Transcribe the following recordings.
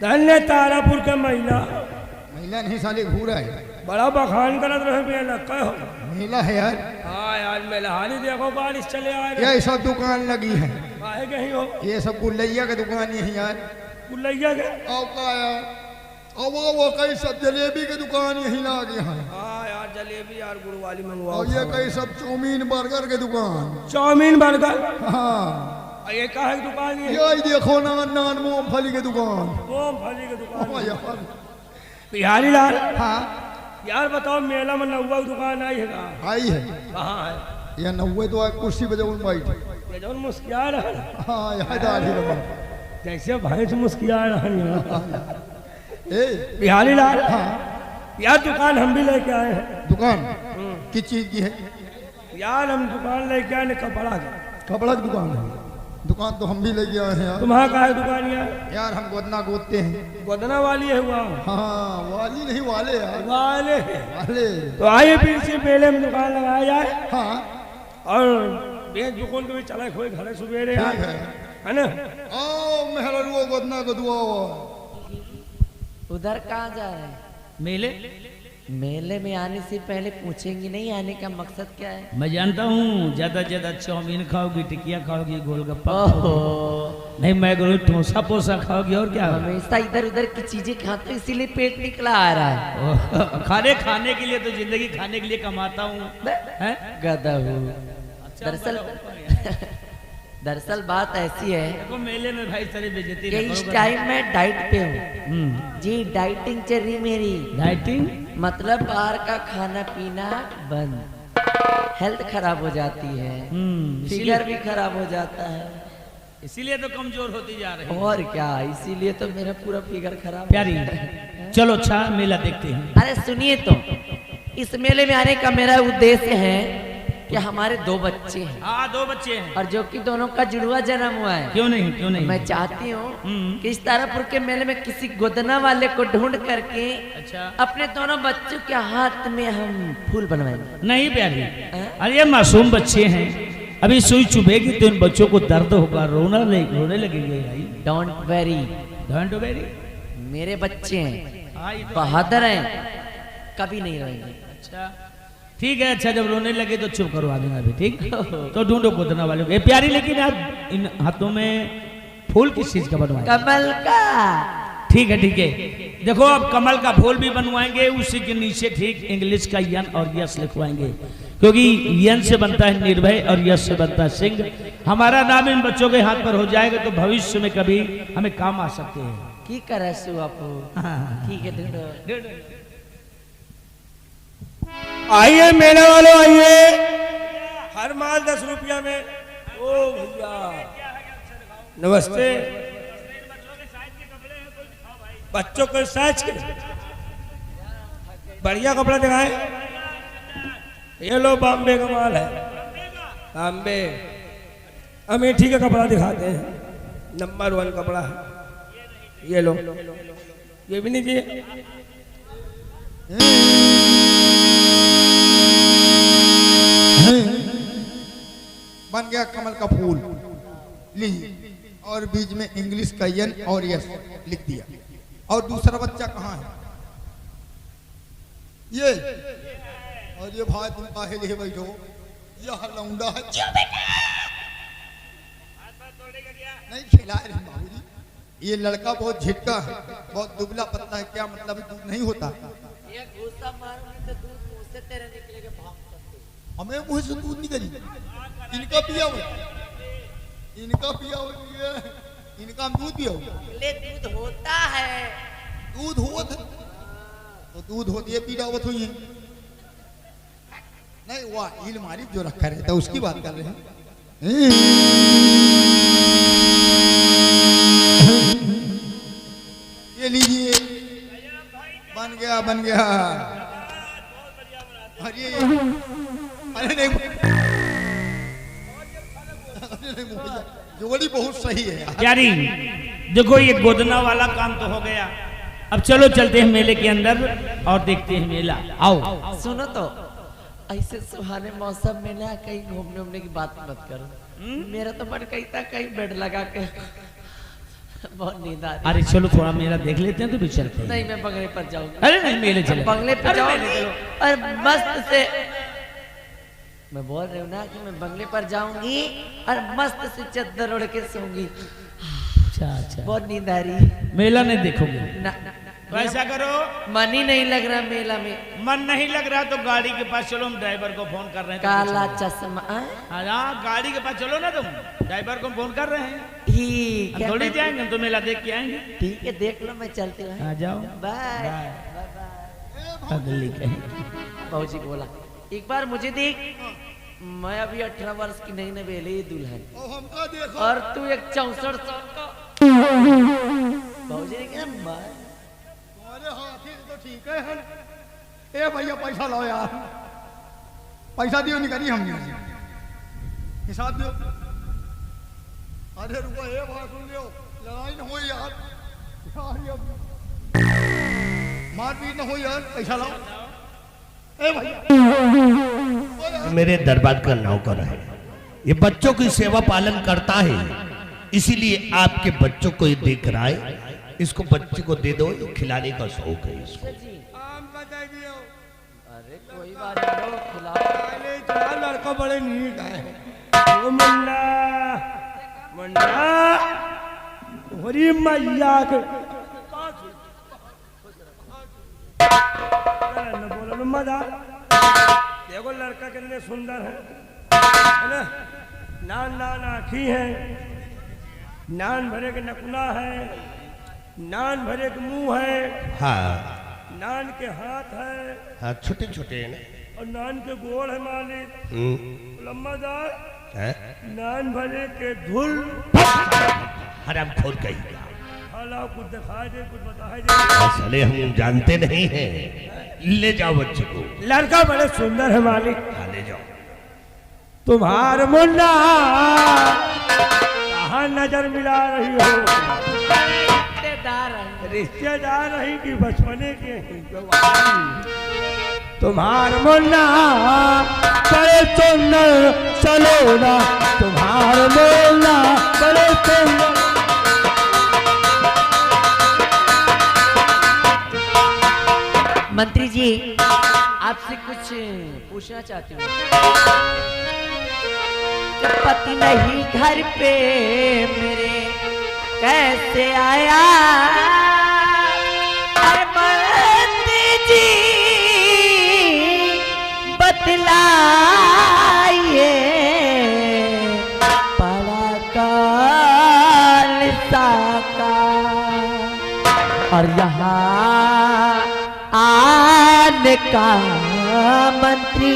धन्य तारापुर के महिला महिला नहीं साले घूरा है। बड़ा बखान करत रहे मेला कह हो। मेला है यार। हाँ यार मेला हानि देखो बारिश चले आ रही ये सब दुकान लगी है। काहे कहीं हो ये सब गुलैया की दुकान ही है यार। गुलैया के आओ का यार अब वो कई सब जलेबी की दुकान यही लगी है। हाँ यार जलेबी यार गुड़ वाली मंगवाओ। और ये कई सब चाउमीन बर्गर की दुकान। चाउमीन बर्गर हाँ ये कहा की दुकान है? ये देखो नान मूंगफली की दुकान। मूंगफली की दुकान हाँ यार। बिहारी लाल हाँ यार बताओ मेला में नौवा की दुकान आई है कहाँ? आई है। कहाँ है? यह 90 तो कुर्सी पे जब बैठ। ये जो मुस्किया रहा हाँ याद आ रही है। जैसे भैंस मुस्किया रहा ए बिहारी लाल हाँ यार दुकान हम भी लेके आए हैं। दुकान किस चीज की है? यार हम दुकान लेके आए कपड़ा की। कपड़ा की दुकान है। दुकान तो हम भी लेके आए हैं यार। तुम्हारा कहा है दुकान यार? यार हम गोदना गोदते हैं। गोदना वाली है हुआ? हाँ वाली नहीं वाले यार। वाले वाले। तो आइए फिर से मेले में दुकान लगाया जाए। हाँ और बेच दुकान के भी चला खोए घर सुबेरे यार है ना। आओ मेहरा गोदना को दुआ। उधर कहाँ जा रहे हैं? मेले मेले में आने से पहले पूछेंगी नहीं आने का मकसद क्या है? मैं जानता हूँ ज्यादा से ज्यादा चाउमीन खाओगी, टिकिया खाओगी, गोलगप्पा ओहो नहीं मैं गुरु ठोसा पोसा खाओगी और क्या? हमेशा इधर उधर की चीजें खाते इसीलिए पेट निकला आ रहा है। खाने के लिए तो जिंदगी खाने के लिए कमाता हूँ। गधा हूँ। दरअसल बात ऐसी है देखो मेले में भाई सारी बेइज्जती कि इस टाइम मैं डाइट पे हूँ जी। डाइटिंग चल रही मेरी। डाइटिंग मतलब बाहर का खाना पीना बंद। हेल्थ खराब हो जाती है, फिगर भी खराब हो जाता है, इसीलिए तो कमजोर होती जा रही है। और क्या, इसीलिए तो मेरा पूरा फिगर खराब। प्यारी चलो अच्छा मेला देखते हैं। अरे सुनिए तो, इस मेले में आने का मेरा उद्देश्य है कि हमारे 2 बच्चे हैं। हाँ 2 बच्चे हैं और जो कि दोनों का जुड़वा जन्म हुआ है। क्यों नहीं मैं चाहती हूँ कि इस तारापुर के मेले में किसी गोदना वाले को ढूंढ करके अच्छा अपने दोनों बच्चों के हाथ में हम फूल बनवाएंगे। नहीं प्यारी, अरे मासूम बच्चे हैं, अभी सुई चुभेगी तो इन बच्चों को दर्द होगा, रोने लगेंगे भाई। डोंट वेरी, मेरे बच्चे हैं, बहादुर हैं, कभी नहीं रोएंगे। अच्छा ठीक है। अच्छा जब रोने लगे तो चुप करवा देना अभी, ठीक? तो ढूंढो गोदना वाले को। ये प्यारी लेकिन आप इन हाथों में फूल किस चीज का बनवाएंगे? कमल का। ठीक है देखो अब कमल का फूल भी बनवाएंगे, उसी के नीचे ठीक इंग्लिश का यन और यस लिखवाएंगे, क्योंकि यन से बनता है निर्भय और यस से बनता है सिंह। हमारा नाम इन बच्चों के हाथ पर हो जाएगा तो भविष्य में कभी हमें काम आ सकते हैं। की करे सु आपको? ठीक है ढूंढो। आइए मेले वालों आइए, हर माल 10 रुपया में। ओ भैया नमस्ते। बच्चों को साइज के बढ़िया कपड़ा दिखाएं। ये लो बॉम्बे का माल है, बॉम्बे अमेठी का कपड़ा दिखाते हैं, नंबर 1 कपड़ा है। ये लो, ये भी नहीं चाहिए? बन गया कमल का फूल ली, और बीच में इंग्लिश का यन और यस लिख दिया। और दूसरा बच्चा कहाँ है? ये और ये भाई तुम काहे लिए बैठो? यह लौंडा है। नहीं खिला रहे बाबूजी, ये लड़का बहुत झिटका है, बहुत दुबला पतला है। क्या मतलब दूध नहीं होता? ये घूसा मारूंगी तो दूध मुंह से तेरे निकलेगा। भाग हमें मुंह से दूध निकली, इनका पिया हुआ, इनका पिया हुआ, इनका हम दूध पिया हुआ। ले दूध होता है, दूध होत तो दूध होती है, पीड़ावत हुई है। नहीं वाह इलमारी जो रखा रहता है उसकी बात कर रहे हैं। ये लीजिए, बन गया। अरे नहीं जोड़ी बहुत सही है प्यारी। देखो ये गोदना वाला काम तो हो गया, अब चलो चलते हैं मेले के अंदर और देखते हैं मेला। आओ सुनो तो, ऐसे सुहाने मौसम में ना कहीं घूमने की बात मत करो। मेरा तो मन कहता कहीं बेड लगा के बहुत नींद आ रही अरे चलो थोड़ा मेला देख लेते हैं तो भी चलते हैं। नहीं, मैं बंगले पर जाऊंगा। अरे नहीं मेले चले। बंगले पे अरे जाओ मेले चलो। और मस्त से, मैं बोल रही हूँ ना कि मैं बंगले पर जाऊंगी और मस्त से चादर ओढ़ के सोऊंगी। अच्छा अच्छा, बहुत नींद आ रही है। मेला नहीं देखोगे? ना, तो ऐसा करो, मन ही नहीं लग रहा मेला में। मन नहीं लग रहा तो गाड़ी के पास चलो, हम ड्राइवर को फोन कर रहे हैं। काला चश्मा हाँ गाड़ी के पास चलो ना, तुम ड्राइवर को फोन कर रहे हैं। ठीक हम है, थोड़ी जाएंगे, हम तो मेला देख के आएंगे। ठीक है, देख लो, मैं चलती हूँ। आ जाओ। बाय। अगली कहीं। बाबूजी बोला एक बार मुझे देख, मैं अभी 18 वर्ष की नहीं नवेली दुल्हन हमका देखो और तू एक 64 साल का। बाबूजी ने कहा तुम्हारे हाथी तो ठीक है हम। ए भैया पैसा लाओ यार, पैसा दियो, निकालिए हम हिसाब दो। अरे रुको, ए बात सुन लियो, लड़ाई न हो यार, मारपीट न हो यार, पैसा लाओ। ए भैया मेरे दरबार का नौकर है, ये बच्चों की सेवा पालन करता है, इसीलिए आपके बच्चों को ये देख रहा है। इसको बच्चे को दे दो, ये खिलाने का शौक है इसको। आम का दे दियो। अरे कोई बात नहीं, खिलाओ। अरे चला, लड़का बड़े नीक है। ओ मुन्ना मुन्ना, हरी मैया के बोलो मजा। देखो लड़का कितने सुंदर है ना, नान नान आँखी है, नान भरे के नकुना है, नान भरे के मुंह है, हाँ नान के हाथ है, हाँ छोटे छोटे है ना। और नान के गोड़ है मालिक, लम्बादार, हैं? नान भरे के धुल। हराम खोर कही हाला कुछ दिखाई दे, कुछ बताई दे। साले हम जानते नहीं हैं। ले जाओ बच्चे को। लड़का बड़े सुंदर है मालिक। हाँ ले जाओ। तुम्हार मुन्ना कहाँ नजर मिला रही हो? रिश्तेदार है। रिश्तेदार रही कि बचपने के हैं? तुम्हार मुन्ना बड़े सुंदर, चलो ना तुम्हार मुन्ना बड़े सुंदर। मंत्री जी, आपसे कुछ पूछना चाहती हूँ। कि पति नहीं घर पे मेरे कैसे आया? अरे मंत्री जी बतलाइए, पड़ा काल साका और यहाँ आने का मंत्री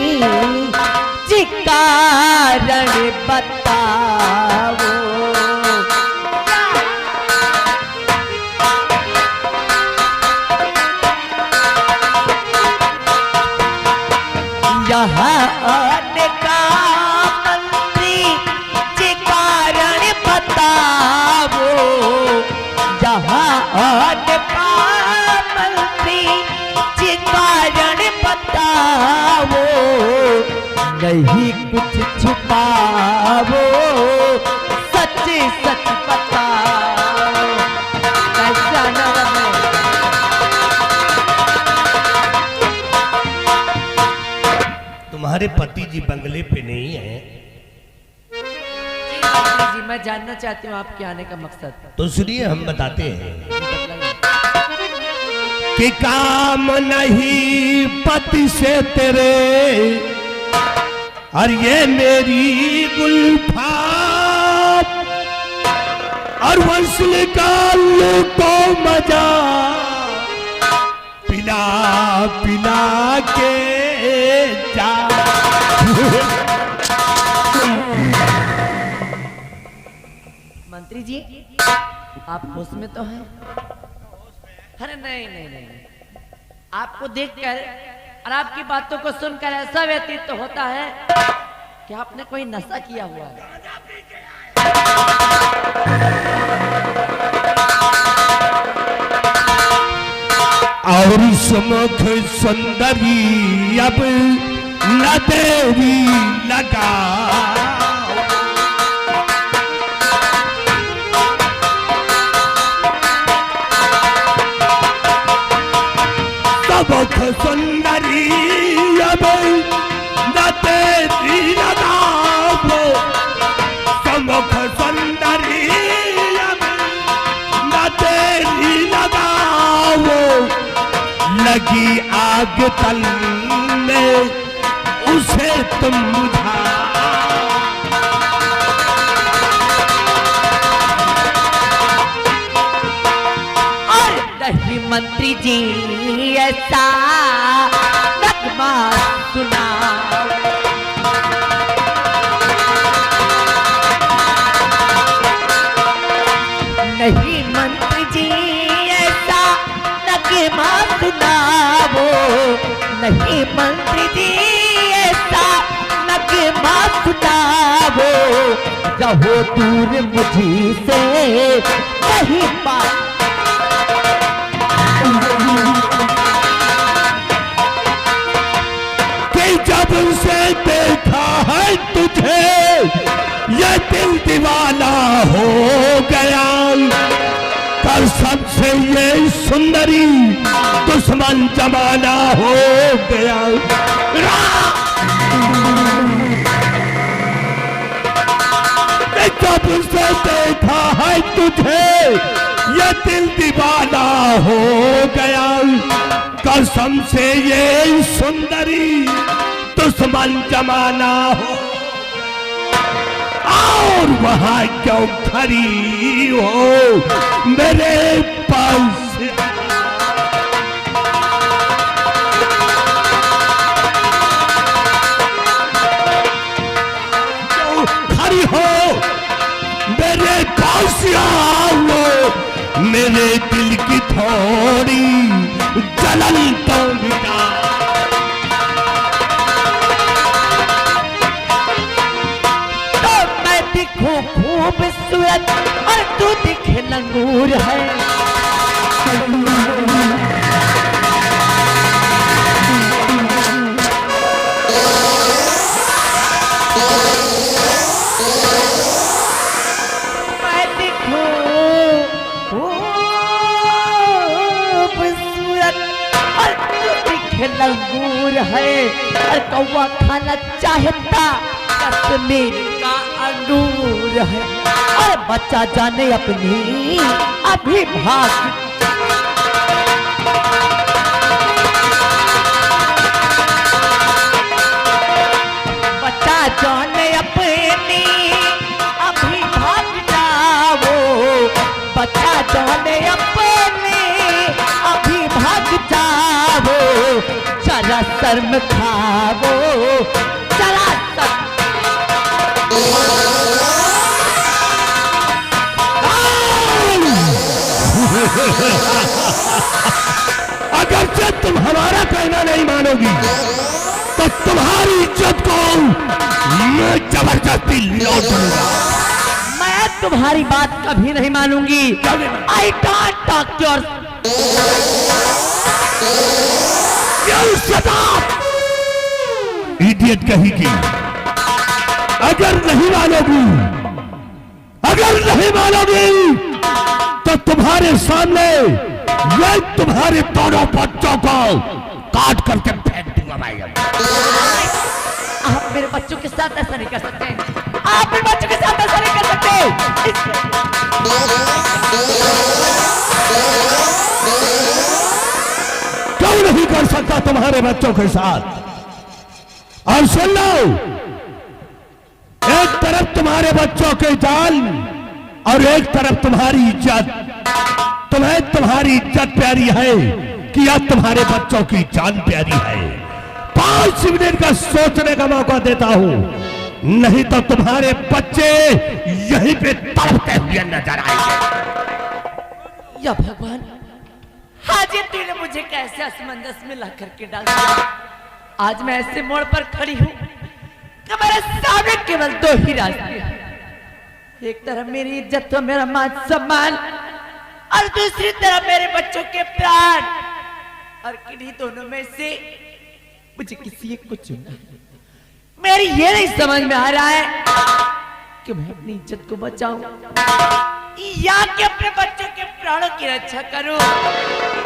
जी कारण बताओ। यहाँ आने का मंत्री जी कारण बताओ, यहाँ आने का मंत्री जी कारण बताओ, नहीं कुछ छुपाओ, सच सच बताओ। कैसा नरम है। तुम्हारे पति जी बंगले पे नहीं है जी, मैं जानना चाहती हूँ आपके आने का मकसद। तो सुनिए हम बताते हैं बताइए। कि काम नहीं पति से तेरे, और ये मेरी गुल्फा और वंशल का लूटो मजा, पिला पिला के जा। मंत्री जी, आप होश में तो हैं? अरे नहीं नहीं नहीं, आपको देखकर और आपकी बातों को सुनकर ऐसा व्यतीत तो होता है कि आपने कोई नशा किया हुआ है। और सुमुख सुंदरी अब न देवी लगा, लगी आग तल में उसे तुम बुझा। और नहीं मंत्री जी ऐसा नगमा सुना। नहीं मंत्री जी ऐसा नगमा सुनावो। नहीं मंत्री जी ऐसा नगमा सुनावो। रहो दूर मुझी से नहीं बात। कि जब से देखा है तुझे ये दिल दीवाना हो गया। कसम से ये सुंदरी दुश्मन जमाना हो गया। जब से देखा है तुझे ये दिल दीवाना हो गया। कसम से ये सुंदरी दुश्मन जमाना हो। और वहां क्यों खड़ी हो मेरे पास। क्यों खड़ी हो मेरे पास आओ। मेरे दिल की थोड़ी जलन तो मिटा। खूबसूरत और तू दिखे लंगूर है। मैं दिखूं खूबसूरत और तू दिखे लंगूर है। और कौवा खाना चाहता कश्मीर का अंगूर है। और बच्चा जाने अपनी अभिभाष। बच्चा जाने अपनी अभिभाषा वो। बच्चा जाने अपनी अभिभाषा वो। जरा शर्म खाओ जरा अगर जब तुम हमारा कहना नहीं मानोगी तो तुम्हारी इज्जत को मैं जबरदस्ती लौट दूंगा। मैं तुम्हारी बात कभी नहीं मानूंगी। I don't talk your. Idiot कहेगी। अगर नहीं मानोगी, अगर नहीं मानोगी तो तुम्हारे सामने मैं तुम्हारे दोनों बच्चों को काट करके फेंक दूंगा भाई। आप मेरे बच्चों के साथ ऐसा नहीं कर सकते। आप मेरे बच्चों के साथ ऐसा नहीं कर सकते। क्यों नहीं कर सकता तुम्हारे बच्चों के साथ? और सुन लो, एक तरफ तुम्हारे बच्चों के जान और एक तरफ तुम्हारी इज्जत। तुम्हें तुम्हारी इज्जत प्यारी है कि या तुम्हारे बच्चों की जान प्यारी है? 5 मिनट का सोचने का मौका देता हूं, नहीं तो तुम्हारे बच्चे यहीं पे तड़पते हुए नजर आएंगे। या भगवान, आज ये तूने मुझे कैसे असमंजस में ला करके डाल दिया। आज मैं ऐसे मोड़ पर खड़ी हूं कि मेरे सामने केवल 2 ही रास्ते हैं। एक तरफ मेरी इज्जत और मेरा मान सम्मान, और दूसरी तरफ मेरे बच्चों के प्राण। और किन्हीं दोनों में से मुझे किसी एक को चुनना है। मेरी ये नहीं समझ में आ रहा है कि मैं अपनी इज्जत को बचाऊं या कि अपने बच्चों के प्राणों की रक्षा करूं।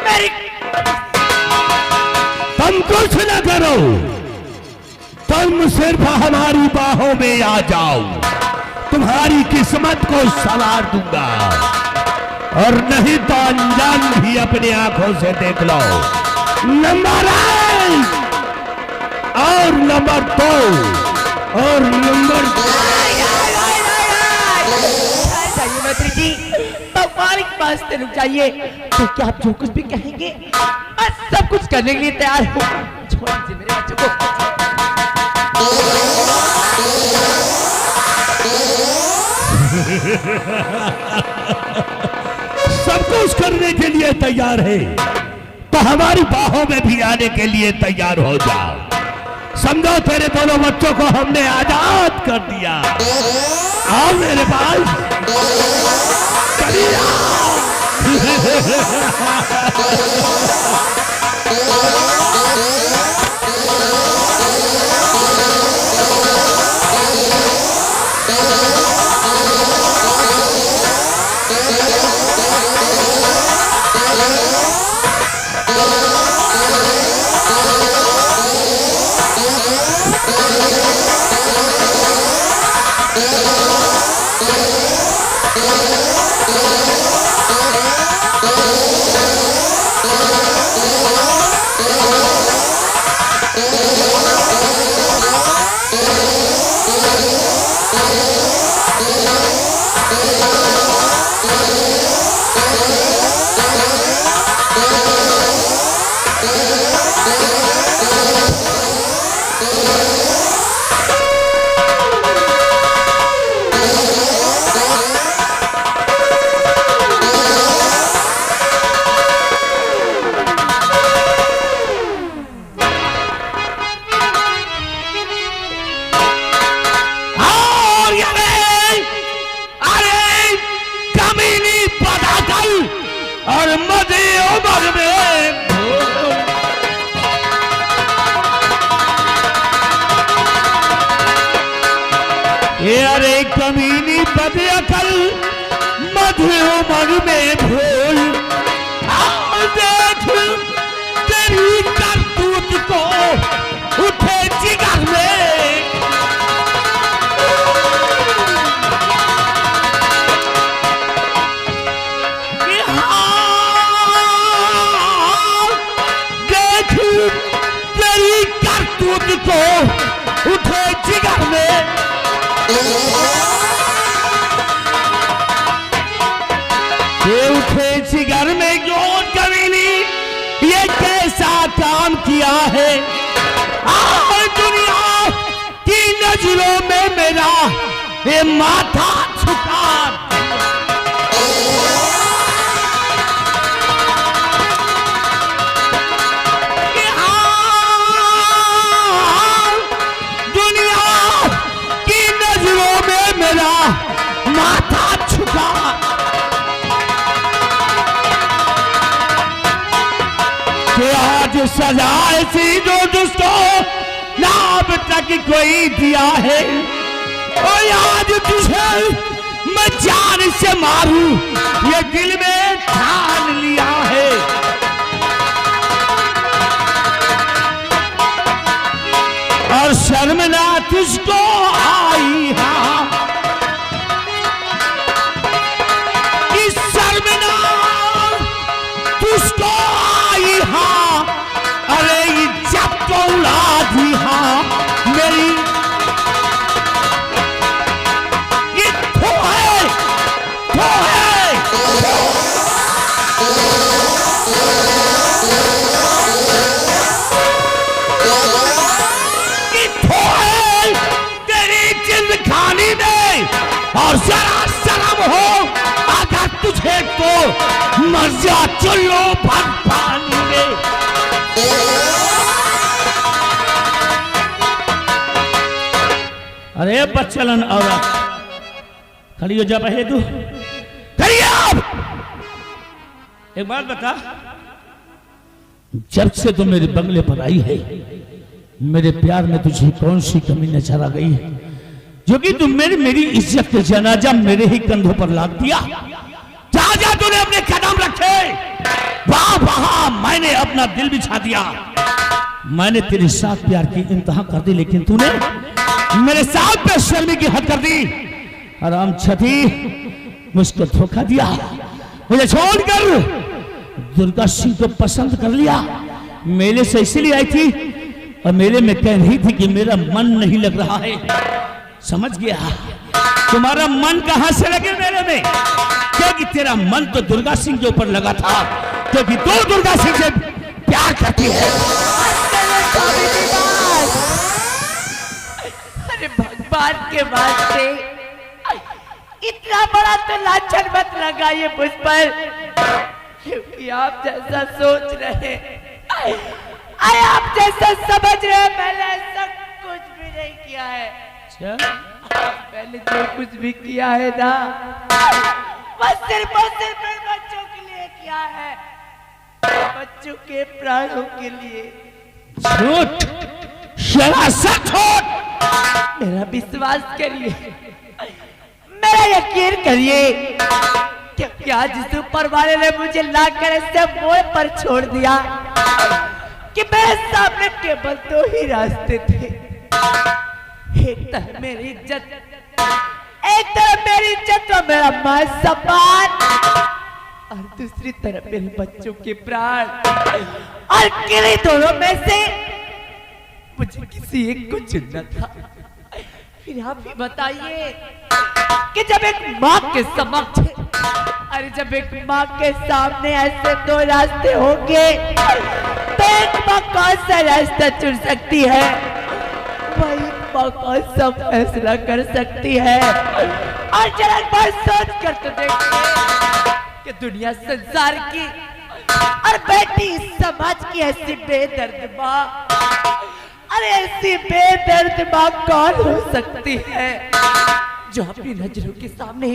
मेरी तुम कुछ न करो, तुम सिर्फ हमारी बाहों में आ जाओ, तुम्हारी किस्मत को संवार दूंगा। और नहीं तो अनजान भी अपनी आंखों से देख लो नंबर 1 और नंबर 2 और नंबर जाइए मंत्री जी, भगवान के पास से रुक जाइए। तो क्या आप जो कुछ भी कहेंगे मैं सब कुछ करने के लिए तैयार हूँ। छोड़ दीजिए मेरे बच्चों को। सब कुछ करने के लिए तैयार है तो हमारी बाहों में भी आने के लिए तैयार हो जाओ। समझो तेरे दोनों बच्चों को हमने आजाद कर दिया। आओ मेरे पास, चलिए आओ। अरे कमीनी बदअकल मधु उमर में भूल, देख तेरी करतूत को उठे जिगर में। देख तेरी करतूत को उठे जिगर में। ये उठे जिगर में क्यों कमीनी ये कैसा काम किया है? दुनिया की नजरों में मेरा ये माथा झुका। दुनिया की नजरों में मेरा माथा झुका। कि आज सजा ऐसी जो जिसको ना अब तक कोई दिया है, और आज तुझे मैं जान से मारूं ये दिल में ठान लिया है। और शर्म ना तुझको आई हाँ, इस शर्म ना तुझको आई हाँ। अरे इज्जत को उड़ा दी हाँ मेरी। ये थो है, थो है। ये थो है तेरी जिंदगानी में। और जरा शर्म हो अगर तुझे तो मजा चलो भर पानी में। अरे बच्चलन औरत खड़ी हो जा पहले तू। खड़ी आप। एक बात बता, जब से तुम मेरे बंगले पर आई है मेरे प्यार में तुझे कौन सी कमी नजर आ गई है जो कि तुम मेरी इज्जत के जनाजा मेरे ही कंधों पर लाद दिया? जहां जहां तूने अपने कदम रखे वहां वहां मैंने अपना दिल बिछा दिया। मैंने तेरे साथ प्यार की इंतहा कर दी, लेकिन तूने मेरे साथ पे शर्मी की हद कर दी। आराम छठी मुझको धोखा दिया, मुझे छोड़कर दुर्गा सिंह को पसंद कर लिया। मेले से इसलिए आई थी और मेले में कह रही थी कि मेरा मन नहीं लग रहा है। समझ गया, तुम्हारा मन कहां से लगे मेले में, क्योंकि तेरा मन तो दुर्गा सिंह के ऊपर लगा था, क्योंकि तू दुर्गा सिंह से प्यार करती है। अरे भगवान के वास्ते इतना बड़ा तो लाछन मत लगाइए मुझ पर, क्योंकि आप जैसा सोच रहे, अरे आप जैसा समझ रहे, मैंने ऐसा कुछ भी नहीं किया है। मैंने जो कुछ भी किया है ना, बस सिर्फ और सिर्फ बच्चों के लिए किया है, बच्चों के प्राणों के लिए। झूठ, शरासत झूठ। मेरा विश्वास करिए, मेरा यकीन करिए, क्योंकि आज इस ऊपर वाले ने मुझे लाकर ऐसे मोड़ पर छोड़ दिया कि मेरे सामने केवल दो ही रास्ते थे। एक तरफ मेरी इज्जत, एक तरफ मेरी इज्जत और मेरा मान सम्मान, और दूसरी तरफ मेरे बच्चों के प्राण। और किन्हीं दोनों में से मुझे किसी एक को चुनना था। फिर आप ही बताइए कि जब एक माँ के समक्ष, अरे जब एक माँ के सामने ऐसे दो रास्ते होंगे, तो एक माँ कौन सा रास्ता चुन सकती है? वही माँ कौन सा फैसला कर सकती है? और जरा एक बार सोच कर तो देखिए कि दुनिया संसार की और बेटी समाज की ऐसी बेदर्द माँ, अरे ऐसी बेदर्द माँ कौन हो सकती है जो अपनी नजरों के सामने,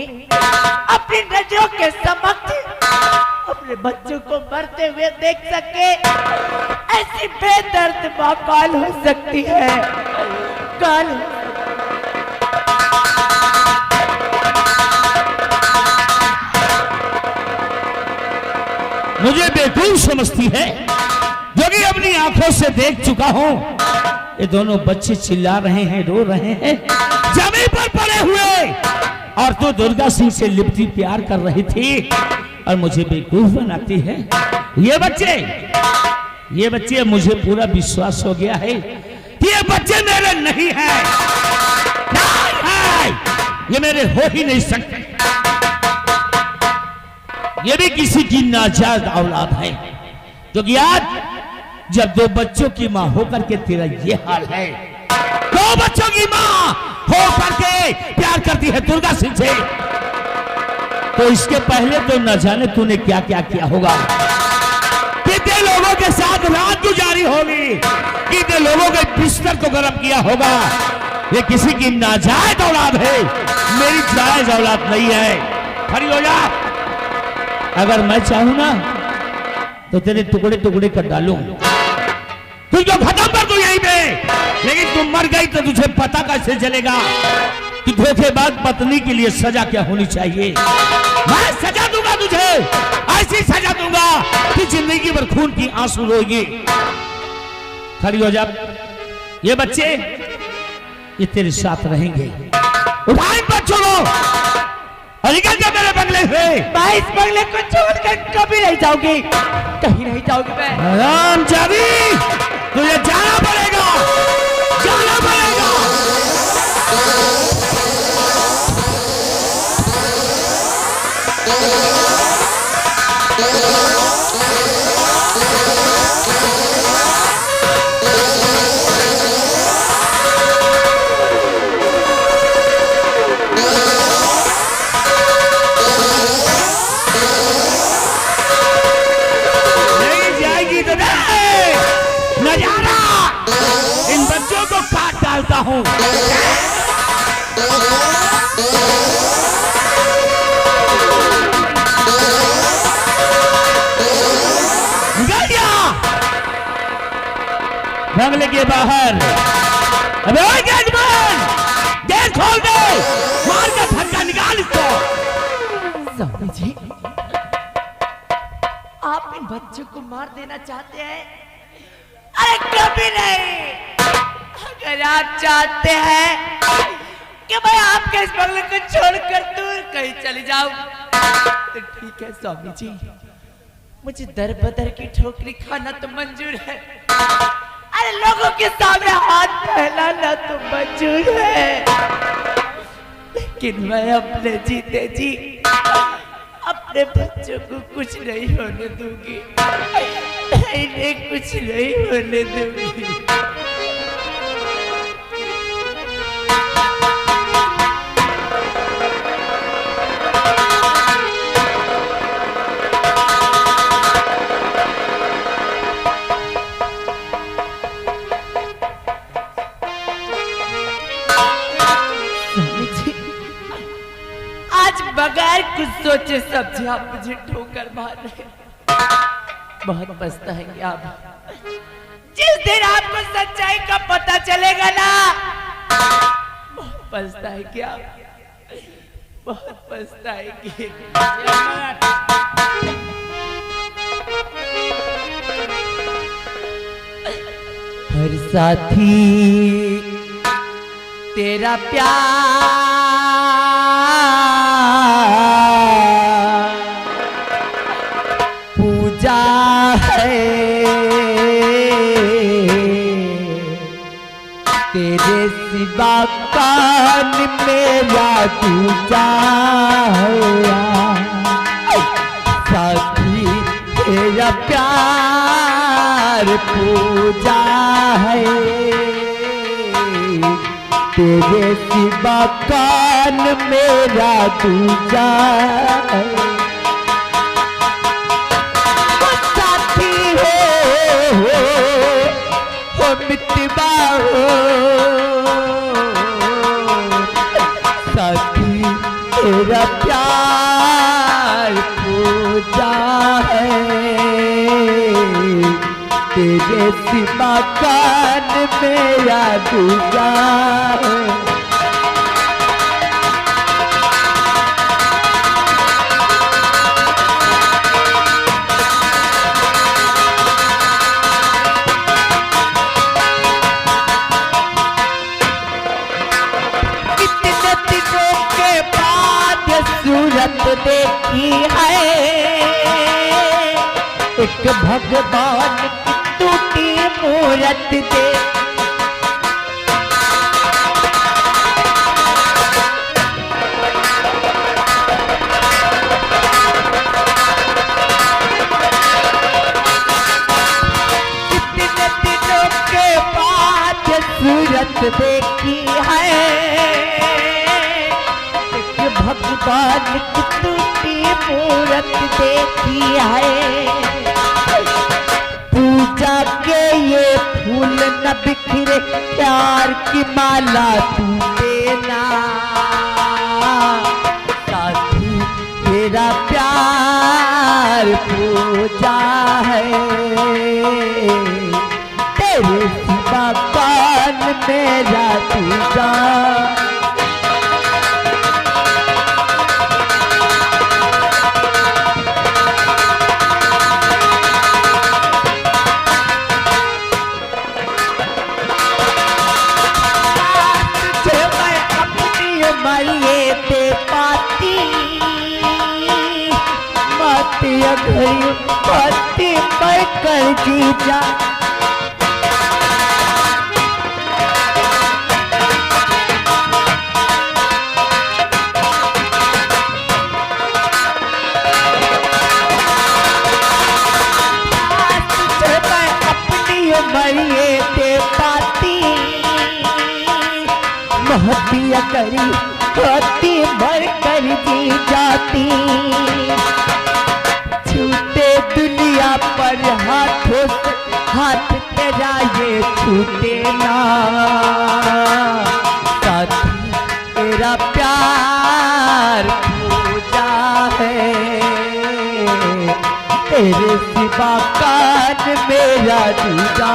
अपनी नजरों के समक्ष अपने बच्चों को मरते हुए देख सके? ऐसी बेदर्द माँ कौन हो सकती है? कौन? मुझे बेवकूफ समझती है, जो कि अपनी आंखों से देख चुका हूं। ये दोनों बच्चे चिल्ला रहे हैं, रो रहे हैं जमीन पर पड़े हुए, और तू दुर्गा सिंह से लिपटी प्यार कर रही थी और मुझे बेवकूफ बनाती है। ये बच्चे मुझे पूरा विश्वास हो गया है कि ये बच्चे मेरे नहीं हैं, ये मेरे हो ही नहीं सकते। ये भी किसी की नाजायज औलाद है, क्योंकि आज जब दो बच्चों की मां होकर के तेरा ये हाल है, दो बच्चों की मां होकर के प्यार करती है दुर्गा सिंह से, तो इसके पहले तो न जाने तूने क्या क्या किया होगा, कितने लोगों के साथ रात गुजारी होगी, कितने लोगों के बिस्तर को गर्म किया होगा। ये किसी की नाजायज औलाद है, मेरी जायज औलाद नहीं है। खड़ी हो जा, अगर मैं चाहूं ना तो तेरे टुकड़े टुकड़े कर डालूं, तुझको खत्म कर दूं यहीं पे, लेकिन तुम मर गई तो तुझे पता कैसे चलेगा कि धोखेबाज पत्नी के लिए सजा क्या होनी चाहिए। मैं सजा दूंगा तुझे, ऐसी सजा दूंगा कि जिंदगी भर खून की आंसू रोएगी। खड़ी हो जा, ये बच्चे ये तेरे साथ रहेंगे, उठा इन बच्चों को और निकल जा मेरे बंगले से। मैं इस बंगले को छोड़कर कभी नहीं जाऊंगी, कहीं नहीं जाऊंगी मैं। राम जावी, तुझे जाना पड़ेगा, जाना पड़ेगा। इन बच्चों को काट डालता हूं। बंगले के बाहर अबे गेट खोल दे, मार का धक्का निकाल इसको। स्वामी जी, आप इन बच्चों को मार देना चाहते हैं? अरे कभी नहीं। अगर आप चाहते हैं कि मैं आपके इस बंगले को छोड़कर दूर कहीं चली जाऊं तो ठीक है स्वामी जी, मुझे दर बदर की ठोकरी खाना तो मंजूर है, अरे लोगों के सामने हाथ फैलाना तो मंजूर है, लेकिन मैं अपने जीते जी अपने बच्चों को कुछ नहीं होने दूंगी, इन्हें कुछ नहीं होने दूंगी। बगैर कुछ सोचे सब्जी आप मुझे ठोकर मार रहे, बहुत पछताएंगे आप। जिस दिन आपको सच्चाई का पता चलेगा ना, बहुत पछताएंगे आप, बहुत पछताएंगे। हर साथी तेरा प्यार पूजा है, तेरे सिवा कान मेरा दूजा है, साथी तेरा प्यार पूजा है, तेरे सिवा कान मेरा दूजा है। साथी हो मितवा हो, साथी तेरा प्यार पूजा है, तेरे सिवा कान मेरा दूजा है। कितने दिनों के बाद सूरत देखी है, एक भगवान की टूटी मूरत दे, कितने दिनों के बाद सूरत देखी है, एक भगवान की टूटी मूरत देखी है। पूजा के ये फूल न बिखरे, प्यार की माला तू देना, साथी तेरा प्यार पूजा है, तेरे सिवा कान मेरा दूजा। पति मैं कर जीजा, अपनी मरिए ते पाती महतिया करी पति मर कर जी जाती, दुनिया पर हाथों से हाथ तेरा ये छूटे ना, साथी तेरा प्यार पूजा है, तेरे सिवा कान मेरा दूजा।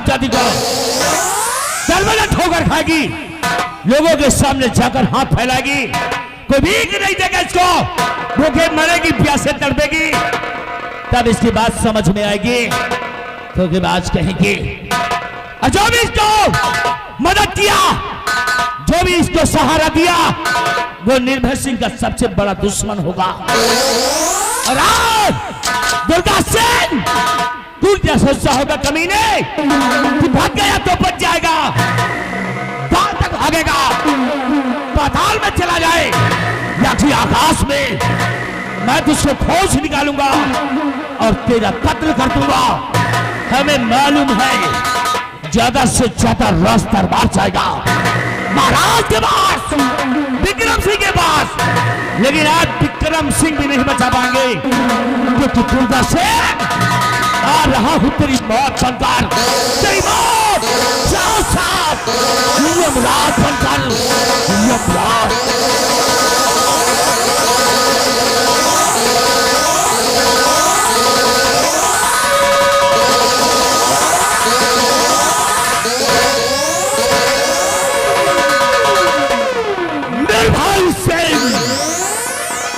जाति को दरवाजा ठोकर खाएगी, लोगों के सामने जाकर हाथ फैलाएगी, कोई भीख नहीं देगा इसको, भूखे मरेगी, प्यासे तड़पेगी, तब इसकी बात समझ में आएगी। क्योंकि आज कहेंगे जो भी इसको मदद किया, जो भी इसको सहारा दिया, वो निर्भय सिंह का सबसे बड़ा दुश्मन होगा। और आज दुर्गा सिंह तू क्या सोचता होगा कमीने, तू भाग गया तो बच जाएगा, कहां तक भागेगा, पाताल में चला जाए या फिर आकाश में, मैं तुझको खोज निकालूंगा और तेरा कत्ल कर दूंगा। हमें मालूम है ज्यादा से ज्यादा रस दरबार जाएगा महाराज के पास, विक्रम सिंह के पास, लेकिन आज विक्रम सिंह भी नहीं बचा पाएंगे, क्योंकि दुर्गा सिंह आ रहा हूं तेरी मौत बनकर, तेरी मौत साथ साथ यमराज बनकर, यमराज।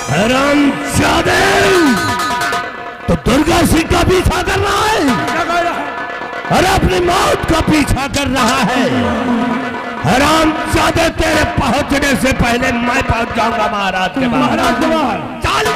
हरामजादे, तो दुर्गा सिंह का पीछा कर रहा है और अपनी मौत का पीछा कर रहा है। हरामजादे, तेरे पहुंचने से पहले मैं पहुंच जाऊंगा महाराज के पास। चल